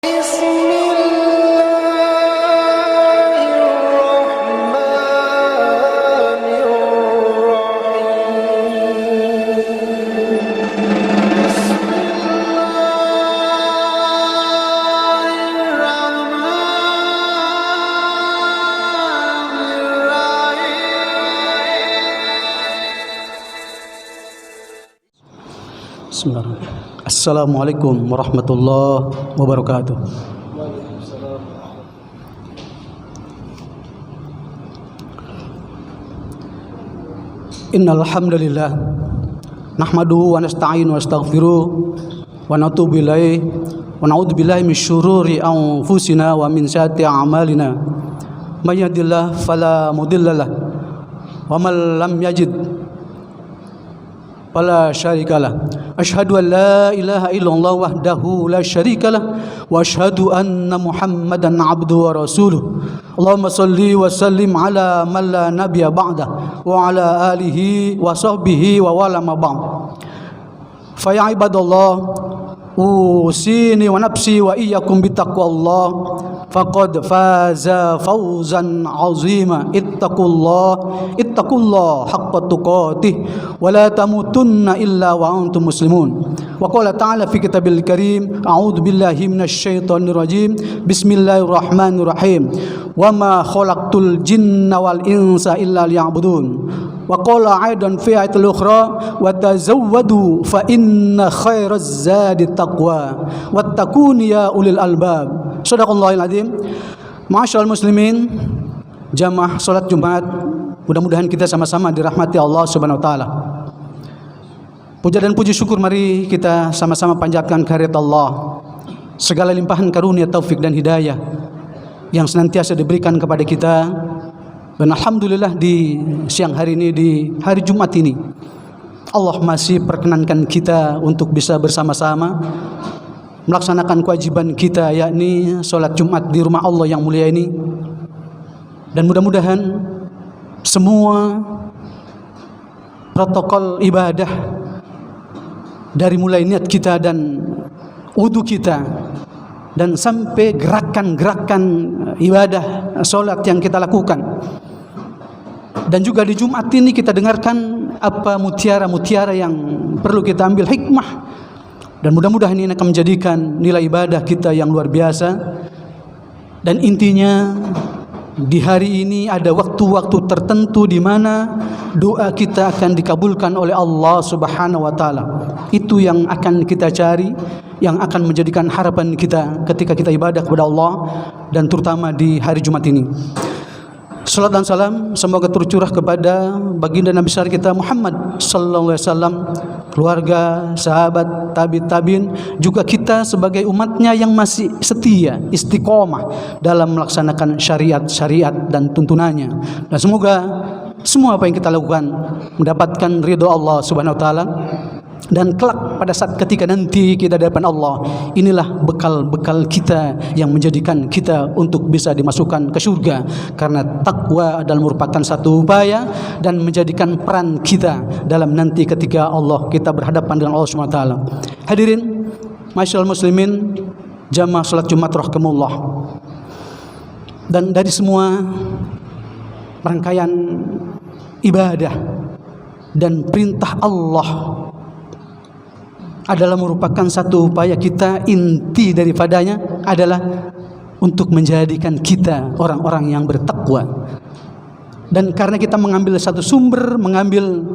Bismillahirrahmanirrahim. Assalamualaikum warahmatullahi wabarakatuh. Innal hamdalillah nahmaduhu wa nasta'inu wa nastaghfiruh wa natubu ilaihi wa na'udzu billahi min syururi anfusina wa min sayyiati a'malina. May yahdihillahu fala mudhillalah wa man lam yajid fala syarikalah. Asyhadu an la ilaha illallah wahdahu la syarikalah wa asyhadu anna Muhammadan abduhu wa rasuluh. Allahumma shalli wa sallim ala man la nabiyya ba'da wa ala alihi wa sahbihi wa wala ma ba'd. Fa ya ibadallah usini wa nafsi wa iyyakum bittaqwallah faqad faza fawzan azima. Ittaqullah haqqa tuqatih wa la tamutunna illa wa antum muslimun. Wa qala ta'ala fi kitabil karim, a'udzu billahi minasy syaithanir rajim, bismillahirrahmanirrahim, wa ma khalaqtul jinna wal insa illa liya'budun. Wa qala aidan fi ayatil ukhra, wa tazawwadu fa inna khairaz zadi taqwa wattaqun ya ulil albab. Shadaqallahul azim. Ma'asyiral muslimin, jamaah salat Jumat, mudah-mudahan kita sama-sama dirahmati Allah Subhanahu wa taala. Puja dan puji syukur mari kita sama-sama panjatkan kehadirat Allah. Segala limpahan karunia, taufik dan hidayah yang senantiasa diberikan kepada kita. Dan alhamdulillah di siang hari ini, di hari Jumat ini, Allah masih perkenankan kita untuk bisa bersama-sama melaksanakan kewajiban kita, yakni sholat Jumat di rumah Allah yang mulia ini. Dan mudah-mudahan semua protokol ibadah, dari mulai niat kita dan wudu kita dan sampai gerakan-gerakan ibadah sholat yang kita lakukan, dan juga di Jumat ini kita dengarkan apa mutiara-mutiara yang perlu kita ambil hikmah. Dan mudah-mudahan ini akan menjadikan nilai ibadah kita yang luar biasa. Dan intinya di hari ini ada waktu-waktu tertentu di mana doa kita akan dikabulkan oleh Allah Subhanahu wa taala. Itu yang akan kita cari, yang akan menjadikan harapan kita ketika kita ibadah kepada Allah, dan terutama di hari Jumat ini. Salat dan salam semoga tercurah kepada baginda Nabi besar kita Muhammad sallallahu alaihi wasallam, keluarga, sahabat, tabi'in, juga kita sebagai umatnya yang masih setia, istiqomah dalam melaksanakan syariat dan tuntunannya. Dan semoga semua apa yang kita lakukan mendapatkan ridho Allah Subhanahu wa taala. Dan kelak pada saat ketika nanti kita di hadapan Allah, inilah bekal-bekal kita yang menjadikan kita untuk bisa dimasukkan ke surga. Karena takwa adalah merupakan satu upaya dan menjadikan peran kita dalam nanti ketika Allah kita berhadapan dengan Allah SWT. Hadirin ma'asyiral muslimin, jamaah salat Jumat rahimakumullah. Dan dari semua rangkaian ibadah dan perintah Allah adalah merupakan satu upaya kita, inti daripadanya adalah untuk menjadikan kita orang-orang yang bertakwa. Dan karena kita mengambil satu sumber, mengambil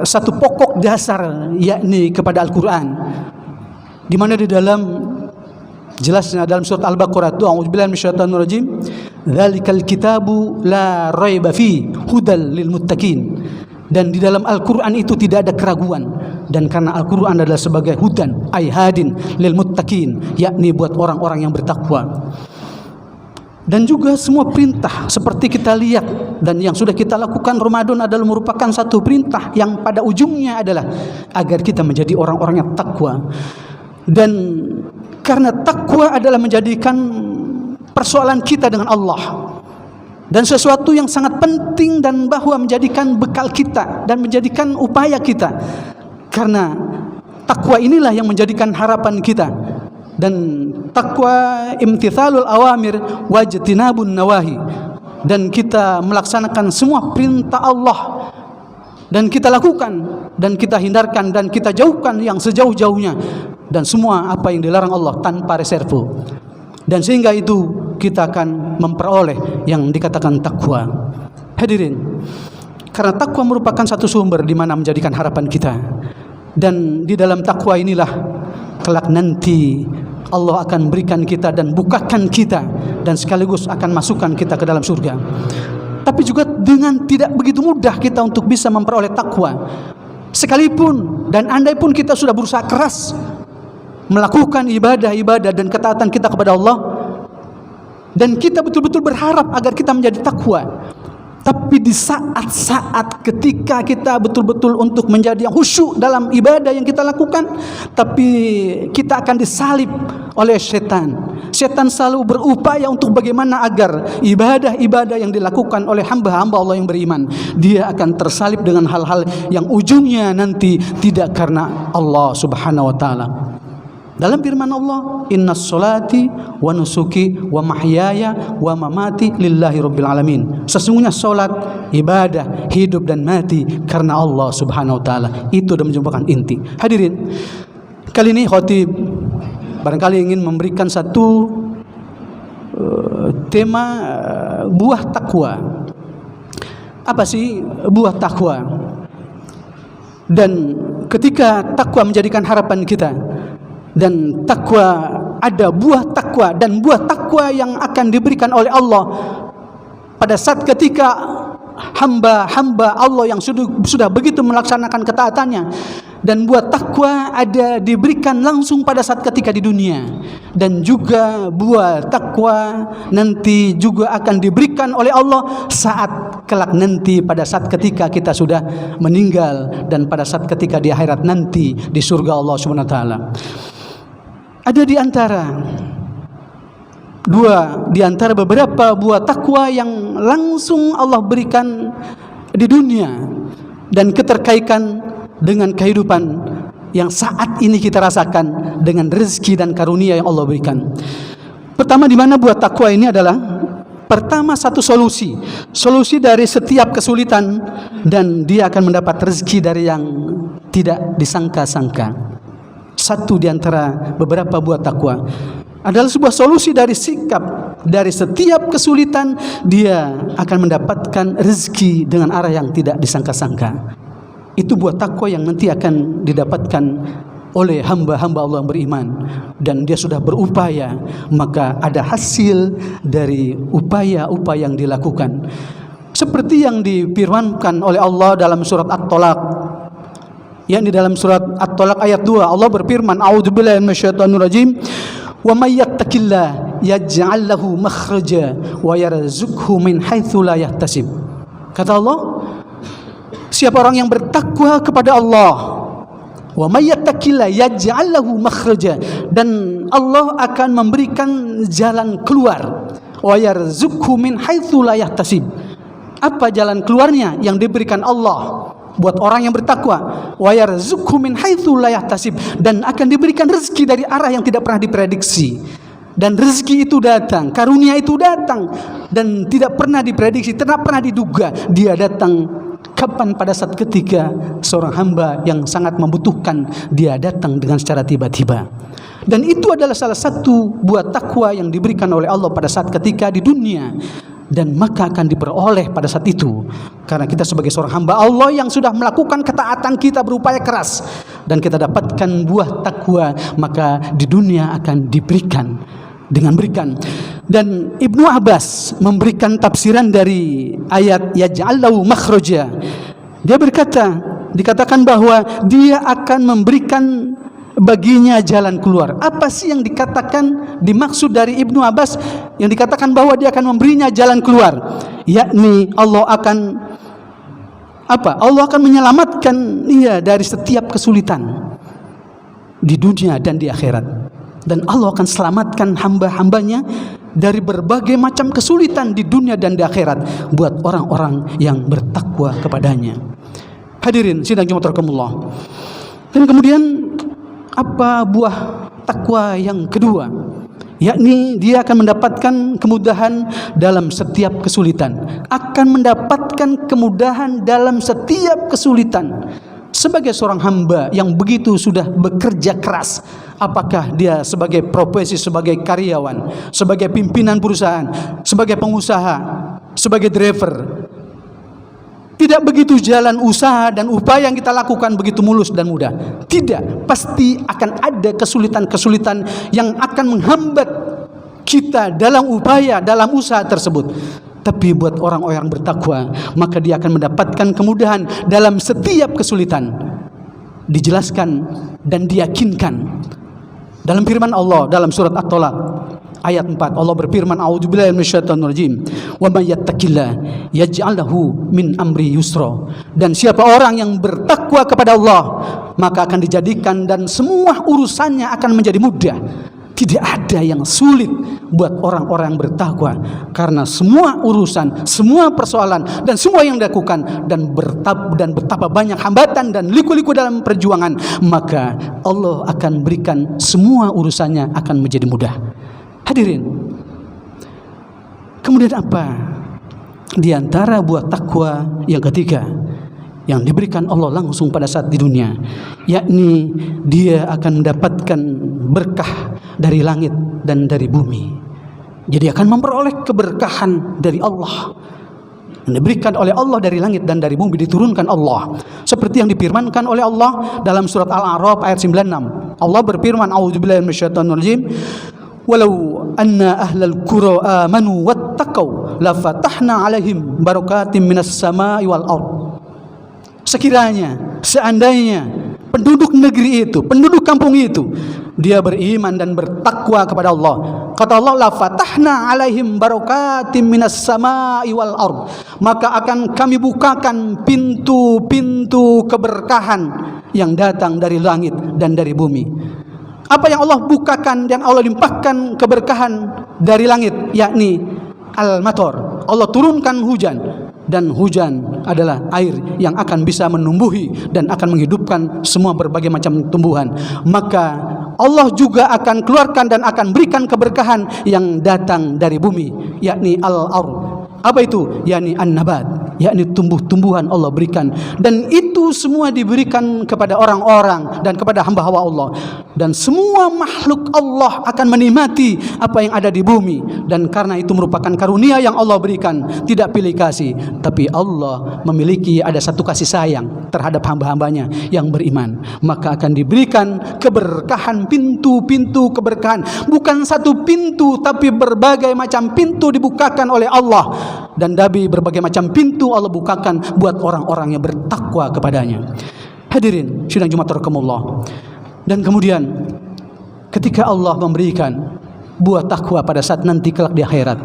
satu pokok dasar, yakni kepada Al-Quran, di mana di dalam jelasnya dalam surat Al-Baqarah itu, a'udzubillahi minasyaitonir rajim, dzalikal kitabu la raiba fi hudal lil muttaqin. Dan di dalam Al-Quran itu tidak ada keraguan. Dan karena Al-Quran adalah sebagai hudan, ay hadin lil muttaqin, yakni buat orang-orang yang bertakwa. Dan juga semua perintah seperti kita lihat dan yang sudah kita lakukan, Ramadan adalah merupakan satu perintah yang pada ujungnya adalah agar kita menjadi orang-orang yang takwa. Dan karena takwa adalah menjadikan persoalan kita dengan Allah, dan sesuatu yang sangat penting, dan bahwa menjadikan bekal kita dan menjadikan upaya kita. Karena takwa inilah yang menjadikan harapan kita dan takwa imtithalul awamir wajtinabun nawahi, dan kita melaksanakan semua perintah Allah dan kita lakukan dan kita hindarkan dan kita jauhkan yang sejauh-jauhnya, dan semua apa yang dilarang Allah tanpa reserve. Dan sehingga itu kita akan memperoleh yang dikatakan takwa. Hadirin, karena takwa merupakan satu sumber di mana menjadikan harapan kita, dan di dalam takwa inilah kelak nanti Allah akan berikan kita dan bukakan kita, dan sekaligus akan masukkan kita ke dalam surga. Tapi juga dengan tidak begitu mudah kita untuk bisa memperoleh takwa, sekalipun dan andai pun kita sudah berusaha keras melakukan ibadah-ibadah dan ketaatan kita kepada Allah, dan kita betul-betul berharap agar kita menjadi takwa. Tapi di saat-saat ketika kita betul-betul untuk menjadi yang khusyuk dalam ibadah yang kita lakukan, tapi kita akan disalib oleh setan. Setan selalu berupaya untuk bagaimana agar ibadah-ibadah yang dilakukan oleh hamba-hamba Allah yang beriman, dia akan tersalib dengan hal-hal yang ujungnya nanti tidak karena Allah Subhanahu wa taala. Dalam firman Allah, innas solati wa nusuki wa mahyaya wa mamati lillahi rabbil alamin. Sesungguhnya solat, ibadah, hidup dan mati karena Allah Subhanahu wa taala. Itu sudah merupakan inti. Hadirin, kali ini khatib barangkali ingin memberikan satu tema buah takwa. Apa sih buah takwa? Dan ketika takwa menjadikan harapan kita, dan takwa, ada buah takwa, dan buah takwa yang akan diberikan oleh Allah pada saat ketika hamba-hamba Allah yang sudah begitu melaksanakan ketaatannya. Dan buah takwa ada diberikan langsung pada saat ketika di dunia, dan juga buah takwa nanti juga akan diberikan oleh Allah saat kelak nanti, pada saat ketika kita sudah meninggal, dan pada saat ketika di akhirat nanti di surga Allah Subhanahu wa taala. Ada di antara beberapa buah takwa yang langsung Allah berikan di dunia, dan keterkaitan dengan kehidupan yang saat ini kita rasakan dengan rezeki dan karunia yang Allah berikan. Pertama, di mana buah takwa ini adalah pertama satu solusi dari setiap kesulitan, dan dia akan mendapat rezeki dari yang tidak disangka-sangka. Satu di antara beberapa buah takwa adalah sebuah solusi dari sikap, dari setiap kesulitan dia akan mendapatkan rezeki dengan arah yang tidak disangka-sangka. Itu buah takwa yang nanti akan didapatkan oleh hamba-hamba Allah yang beriman, dan dia sudah berupaya, maka ada hasil dari upaya-upaya yang dilakukan. Seperti yang difirmankan oleh Allah dalam surat At-Tolaq, yakni dalam surat At-Tolaq ayat 2, Allah berfirman, a'udzubillahi minasyaitonir rajim, wa may yattaqillah yaj'al lahu makhraja wa yarzuqhu min haitsu la yahtasib. Kata Allah, siapa orang yang bertakwa kepada Allah, wa may yattaqillah yaj'al lahu makhraja, dan Allah akan memberikan jalan keluar, wa yarzuqhu min haitsu la yahtasib. Apa jalan keluarnya yang diberikan Allah buat orang yang bertakwa? Wa yarzuqhu min haitsu la yahtasib, dan akan diberikan rezeki dari arah yang tidak pernah diprediksi. Dan rezeki itu datang, karunia itu datang, dan tidak pernah diprediksi, tidak pernah diduga. Dia datang kapan? Pada saat ketika seorang hamba yang sangat membutuhkan, dia datang dengan secara tiba-tiba. Dan itu adalah salah satu buah takwa yang diberikan oleh Allah pada saat ketika di dunia, dan maka akan diperoleh pada saat itu, karena kita sebagai seorang hamba Allah yang sudah melakukan ketaatan, kita berupaya keras, dan kita dapatkan buah takwa, maka di dunia akan diberikan dengan berikan. Dan Ibnu Abbas memberikan tafsiran dari ayat yaj'al lahu makhraja. Dia berkata, dikatakan bahwa dia akan memberikan baginya jalan keluar. Apa sih yang dikatakan, dimaksud dari Ibnu Abbas yang dikatakan bahwa dia akan memberinya jalan keluar? Yakni Allah akan apa? Allah akan menyelamatkan dia dari setiap kesulitan di dunia dan di akhirat. Dan Allah akan selamatkan hamba-hambanya dari berbagai macam kesulitan di dunia dan di akhirat buat orang-orang yang bertakwa kepadanya. Hadirin sidang Jumat rahimakumullah. Dan kemudian apa buah takwa yang kedua, yakni dia akan mendapatkan kemudahan dalam setiap kesulitan. Akan mendapatkan kemudahan dalam setiap kesulitan. Sebagai seorang hamba yang begitu sudah bekerja keras, apakah dia sebagai profesi, sebagai karyawan, sebagai pimpinan perusahaan, sebagai pengusaha, sebagai driver, tidak begitu jalan usaha dan upaya yang kita lakukan begitu mulus dan mudah. Tidak, pasti akan ada kesulitan-kesulitan yang akan menghambat kita dalam upaya, dalam usaha tersebut. Tapi buat orang-orang yang bertakwa, maka dia akan mendapatkan kemudahan dalam setiap kesulitan. Dijelaskan dan diyakinkan dalam firman Allah dalam surat At-Tolaq ayat 4. Allah berfirman, a'udzubillahi minasyaitonir rajim, wa may yattaqillah yaj'al lahu min amri yusra. Dan siapa orang yang bertakwa kepada Allah, maka akan dijadikan dan semua urusannya akan menjadi mudah. Tidak ada yang sulit buat orang-orang yang bertakwa, karena semua urusan, semua persoalan dan semua yang dilakukan dan betapa banyak hambatan dan liku-liku dalam perjuangan, maka Allah akan berikan semua urusannya akan menjadi mudah. Hadirin, kemudian apa di antara buah takwa yang ketiga yang diberikan Allah langsung pada saat di dunia, yakni dia akan mendapatkan berkah dari langit dan dari bumi. Jadi akan memperoleh keberkahan dari Allah yang diberikan oleh Allah dari langit dan dari bumi, diturunkan Allah seperti yang difirmankan oleh Allah dalam surat Al-A'raf ayat 96. Allah berfirman, a'udzubillahi minasyaitonir rajim, walau anna ahlal qura amanu wattaqau lafatahna alaihim barakatim minas samai wal ardh. Sekiranya, seandainya penduduk negeri itu, penduduk kampung itu, dia beriman dan bertakwa kepada Allah, kata Allah, la fatahna alaihim barakatim minas samai wal ardh, maka akan kami bukakan pintu-pintu keberkahan yang datang dari langit dan dari bumi. Apa yang Allah bukakan dan Allah limpahkan keberkahan dari langit, yakni al-matar. Allah turunkan hujan, dan hujan adalah air yang akan bisa menumbuhi dan akan menghidupkan semua berbagai macam tumbuhan. Maka Allah juga akan keluarkan dan akan berikan keberkahan yang datang dari bumi, yakni al-ardh. Apa itu? Yakni an-nabat, yakni tumbuh-tumbuhan Allah berikan, dan itu semua diberikan kepada orang-orang dan kepada hamba-hamba Allah, dan semua makhluk Allah akan menikmati apa yang ada di bumi. Dan karena itu merupakan karunia yang Allah berikan, tidak pilih kasih, tapi Allah memiliki ada satu kasih sayang terhadap hamba-hambanya yang beriman. Maka akan diberikan keberkahan, pintu-pintu keberkahan, bukan satu pintu tapi berbagai macam pintu dibukakan oleh Allah. Dan Nabi berbagai macam pintu Allah bukakan buat orang-orang yang bertakwa kepadanya. Hadirin sidang Jumat rahimakumullah. Dan kemudian ketika Allah memberikan buah takwa pada saat nanti kelak di akhirat,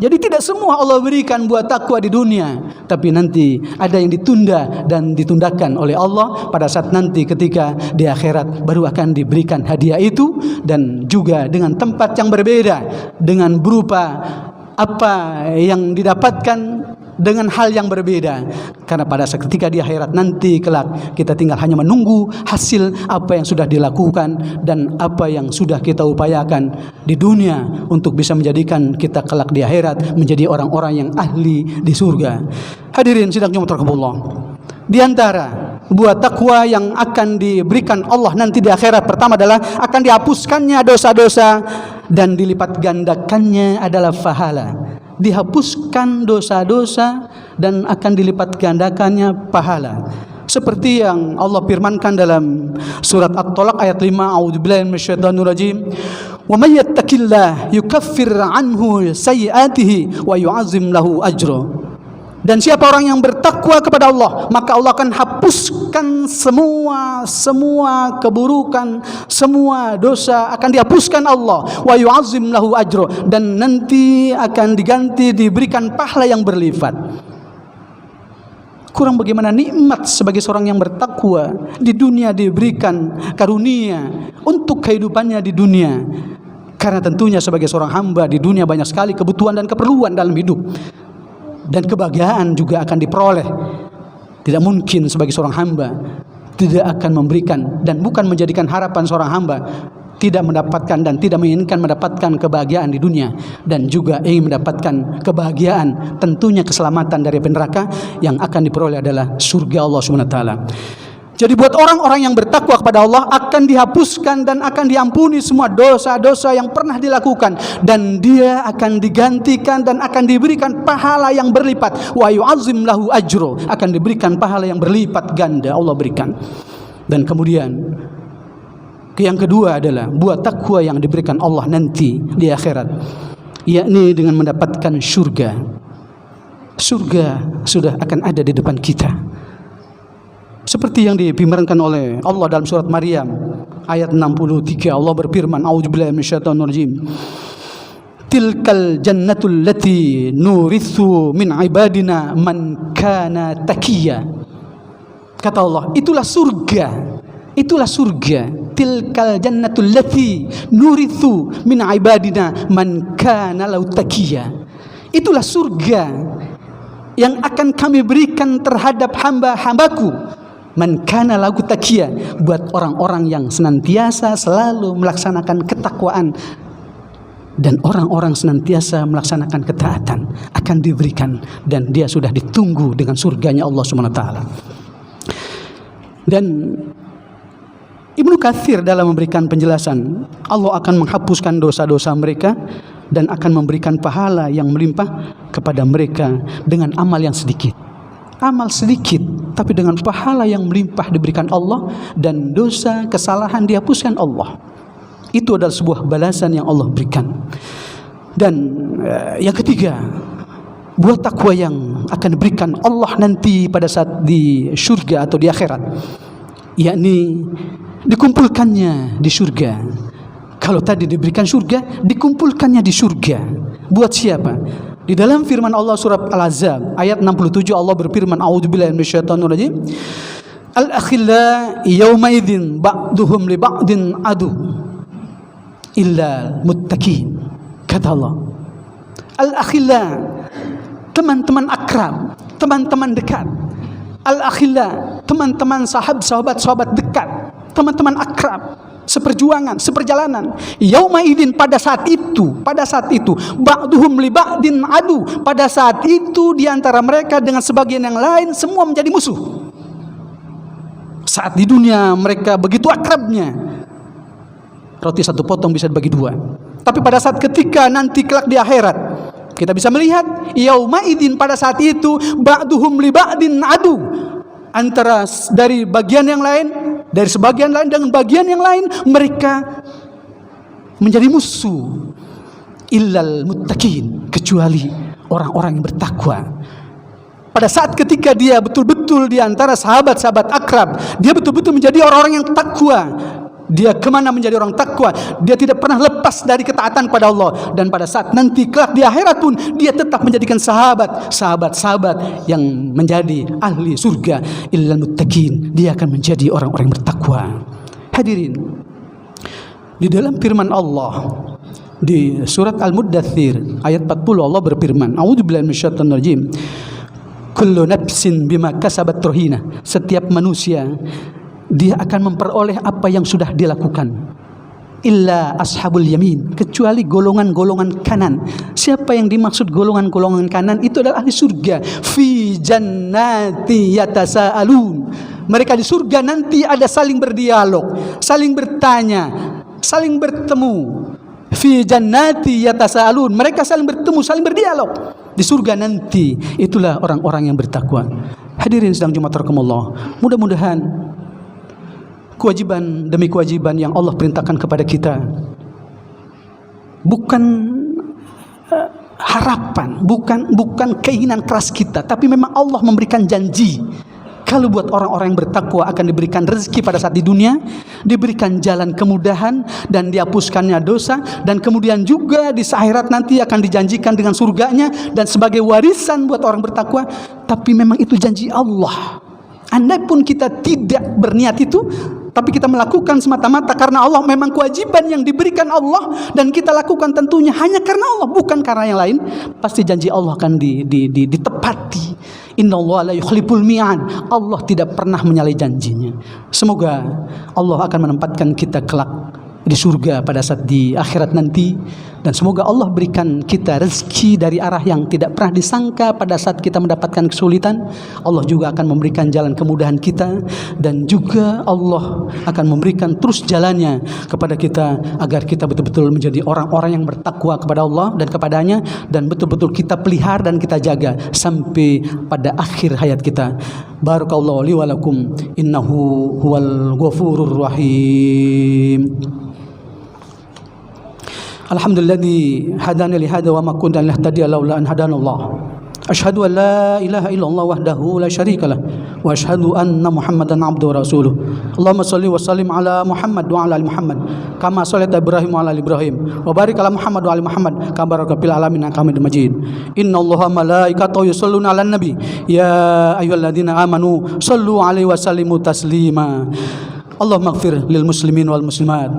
jadi tidak semua Allah berikan buah takwa di dunia, tapi nanti ada yang ditunda dan ditundakan oleh Allah pada saat nanti ketika di akhirat baru akan diberikan hadiah itu, dan juga dengan tempat yang berbeda, dengan berupa apa yang didapatkan dengan hal yang berbeda. Karena pada saat ketika di akhirat nanti kelak, kita tinggal hanya menunggu hasil apa yang sudah dilakukan dan apa yang sudah kita upayakan di dunia untuk bisa menjadikan kita kelak di akhirat menjadi orang-orang yang ahli di surga. Hadirin sidang Jumat rahimakumullah, di antara buah takwa yang akan diberikan Allah nanti di akhirat, pertama adalah akan dihapuskannya dosa-dosa dan dilipat gandakannya adalah pahala. Dihapuskan dosa-dosa dan akan dilipat gandakannya pahala. Seperti yang Allah firmankan dalam surat At-Tolaq ayat 5, a'udzubillahi minasyaitonir rajim, wa may yattaqillah yukaffir anhu sayyi'atihi wa yu'azzim lahu ajra. Dan siapa orang yang bertakwa kepada Allah, maka Allah akan hapuskan semua keburukan, semua dosa akan dihapuskan Allah. Wa yu'azzim lahu ajro, dan nanti akan diganti, diberikan pahala yang berlipat. Kurang bagaimana nikmat sebagai seorang yang bertakwa di dunia diberikan karunia untuk kehidupannya di dunia. Karena tentunya sebagai seorang hamba di dunia banyak sekali kebutuhan dan keperluan dalam hidup, dan kebahagiaan juga akan diperoleh. Tidak mungkin sebagai seorang hamba tidak akan memberikan dan bukan menjadikan harapan seorang hamba tidak mendapatkan dan tidak menginginkan mendapatkan kebahagiaan di dunia, dan juga ingin mendapatkan kebahagiaan, tentunya keselamatan dari api neraka, yang akan diperoleh adalah surga Allah Subhanahu wa taala. Jadi buat orang-orang yang bertakwa kepada Allah akan dihapuskan dan akan diampuni semua dosa-dosa yang pernah dilakukan, dan dia akan digantikan dan akan diberikan pahala yang berlipat. Wa yu'azzim lahu ajro, akan diberikan pahala yang berlipat ganda Allah berikan. Dan kemudian yang kedua adalah buat takwa yang diberikan Allah nanti di akhirat, yakni dengan mendapatkan surga. Surga sudah akan ada di depan kita. Seperti yang difirmankan oleh Allah dalam surat Maryam ayat 63, Allah berfirman, a'udzubillahi minasyaitonir rajim, tilkal jannatul lati nurithu min ibadina man kana taqiya. Kata Allah, itulah surga, tilkal jannatul lati nurithu min ibadina man kana lau taqiya. Itulah surga yang akan kami berikan terhadap hamba-hambaku, man kana lahu taqiya, buat orang-orang yang senantiasa selalu melaksanakan ketakwaan dan orang-orang senantiasa melaksanakan ketaatan, akan diberikan, dan dia sudah ditunggu dengan surganya Allah Subhanahu wa taala. Dan Ibnu Katsir dalam memberikan penjelasan, Allah akan menghapuskan dosa-dosa mereka dan akan memberikan pahala yang melimpah kepada mereka dengan amal yang sedikit. Amal sedikit tapi dengan pahala yang melimpah diberikan Allah, dan dosa kesalahan dihapuskan Allah. Itu adalah sebuah balasan yang Allah berikan. Dan yang ketiga, buat takwa yang akan diberikan Allah nanti pada saat di surga atau di akhirat, yakni dikumpulkannya di surga. Kalau tadi diberikan surga, dikumpulkannya di surga. Buat siapa? Di dalam firman Allah surat Al-Ahzab ayat 67, Allah berfirman, a'udzubillahi minasyaitonir rajim, al-akhilla yawma idzin ba'duhum li ba'din adu illa muttaqin. Kata Allah, al-akhilla, teman-teman akrab, teman-teman dekat. Al-akhilla, teman-teman sahabat-sahabat dekat, teman-teman akrab, seperjuangan, seperjalanan. Yauma idzin, pada saat itu, ba'duhum li ba'din adu, pada saat itu di antara mereka dengan sebagian yang lain semua menjadi musuh. Saat di dunia mereka begitu akrabnya, roti satu potong bisa dibagi dua. Tapi pada saat ketika nanti kelak di akhirat, kita bisa melihat yauma idzin, pada saat itu ba'duhum li ba'din adu, antara dari bagian yang lain, dari sebagian lain dengan bagian yang lain, mereka menjadi musuh. Illal muttaqin, kecuali orang-orang yang bertakwa. Pada saat ketika dia betul-betul di antara sahabat-sahabat akrab, dia betul-betul menjadi orang-orang yang takwa. Dia kemana menjadi orang takwa, dia tidak pernah lepas dari ketaatan kepada Allah. Dan pada saat nanti kelak di akhirat pun, dia tetap menjadikan sahabat-sahabat yang menjadi ahli surga. Illal muttaqin, dia akan menjadi orang-orang bertakwa. Hadirin, di dalam firman Allah di surat Al-Muddathir ayat 40, Allah berfirman, a'udzubillahi minasyaitonir rajim, kullu nafsin bima kasabat rahina, setiap manusia dia akan memperoleh apa yang sudah dilakukan. Illa ashabul yamin, kecuali golongan-golongan kanan. Siapa yang dimaksud golongan-golongan kanan? Itu adalah ahli surga. Fi jannati yatasaalun, mereka di surga nanti ada saling berdialog, saling bertanya, saling bertemu. Fi jannati yatasaalun, mereka saling bertemu, saling berdialog di surga nanti. Itulah orang-orang yang bertakwa. Hadirin sedang Jumat rahimakumullah, mudah-mudahan kewajiban demi kewajiban yang Allah perintahkan kepada kita bukan harapan, bukan keinginan keras kita, tapi memang Allah memberikan janji. Kalau buat orang-orang yang bertakwa akan diberikan rezeki pada saat di dunia, diberikan jalan kemudahan dan dihapuskannya dosa, dan kemudian juga di akhirat nanti akan dijanjikan dengan surganya dan sebagai warisan buat orang bertakwa. Tapi memang itu janji Allah. Andai pun kita tidak berniat itu, tapi kita melakukan semata-mata karena Allah, memang kewajiban yang diberikan Allah, dan kita lakukan tentunya hanya karena Allah, bukan karena yang lain, pasti janji Allah akan ditepati. Innallaha la yukhliful mi'ad, Allah tidak pernah menyalahi janjinya. Semoga Allah akan menempatkan kita kelak di surga pada saat di akhirat nanti. Dan semoga Allah berikan kita rezeki dari arah yang tidak pernah disangka pada saat kita mendapatkan kesulitan. Allah juga akan memberikan jalan kemudahan kita, dan juga Allah akan memberikan terus jalannya kepada kita agar kita betul-betul menjadi orang-orang yang bertakwa kepada Allah dan kepadanya, dan betul-betul kita pelihara dan kita jaga sampai pada akhir hayat kita. Barakallahu li wa lakum innahu huwal ghafurur rahim. Alhamdulilladzi hadana li hada wa ma kunna linahtadiya laula an hadanallah. Asyhadu an la ilaha illallah wahdahu la syarikalah wa asyhadu anna Muhammadan abduhu wa rasuluh. Allahumma shalli wa sallim ala Muhammad wa ala ali Muhammad kama shallaita Ibrahim wa ala ali Ibrahim wa barik ala Muhammad wa ali Muhammad kama barakta fil alamin innaka Hamidum Majid. Innallaha malaikatahu yusholluna 'alan nabi ya ayyuhalladzina amanu shallu 'alaihi wa sallimu taslima. Allahumma ighfir lil muslimin wal muslimat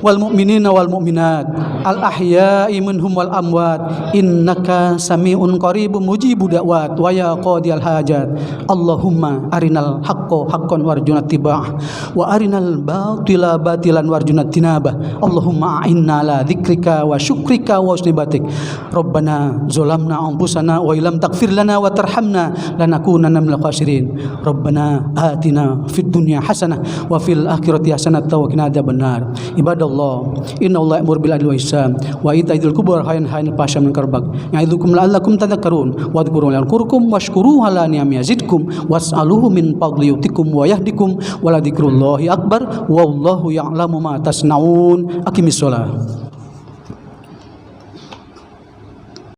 wal mu'minina wal mu'minat al ahya'i minhum wal amwat innaka sami'un qaribun mujibud da'wat wa ya qadiyal hajat. Allahumma arinal haqqo haqqan warjuna tiba'ah wa arinal batila batilan warjuna tinabah. Allahumma a'inna ala dzikrika wa syukrika wa husni ibadik. Rabbana zalamna anfusana wa illam taghfir lana wa tarhamna lanakunanna minal khasirin. Rabbana atina fid dunya hasanah wa fil akhirati hasanah wa qina adzabannar. Ibadallah, innallaha ya'muru bil adli wal ihsan wa ita'i dzil qurba wa yanha 'anil fahsya'i wal munkar wal baghi ya'idukum la'allakum tadhakkarun wa dhkuru la'allakum washkuru ala ni'ami yazidkum was'aluhu min fadli yutikum wa yahdikum wa la dzikrullahi akbar wallahu ya'lamu ma tasna'un. Aqimis shalah.